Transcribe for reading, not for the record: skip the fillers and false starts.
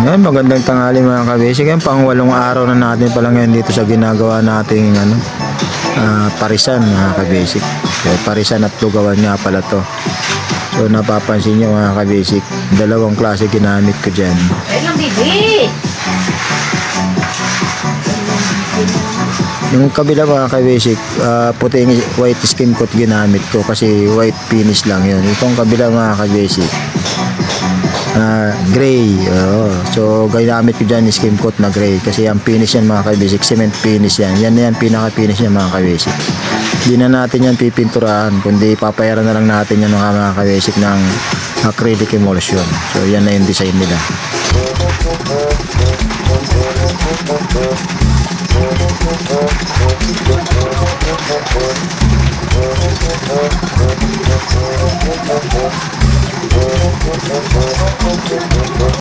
Yan, magandang tanghali mga kabisik. Yan, pang 8 araw na natin pala ngayon dito sa ginagawa nating parisan mga kabisik. So, parisan at lugawan nga pala to. So napapansin nyo mga kabisik, dalawang klase ginamit ko dyan. Ayun, bibi! Yung kabila mga kabisik, puting white skim coat ginamit ko kasi white finish lang yun. Itong kabila mga kabisik, gray. So ginamit ko dyan skim coat na gray kasi ang finish yan mga kabisik, cement finish yan. Yan na yan, pinaka finish yan mga kabisik. Hindi na natin yan pipinturahan, kundi papayaran na lang natin yan mga kabisik ng acrylic emulsion. So yan na yung design nila.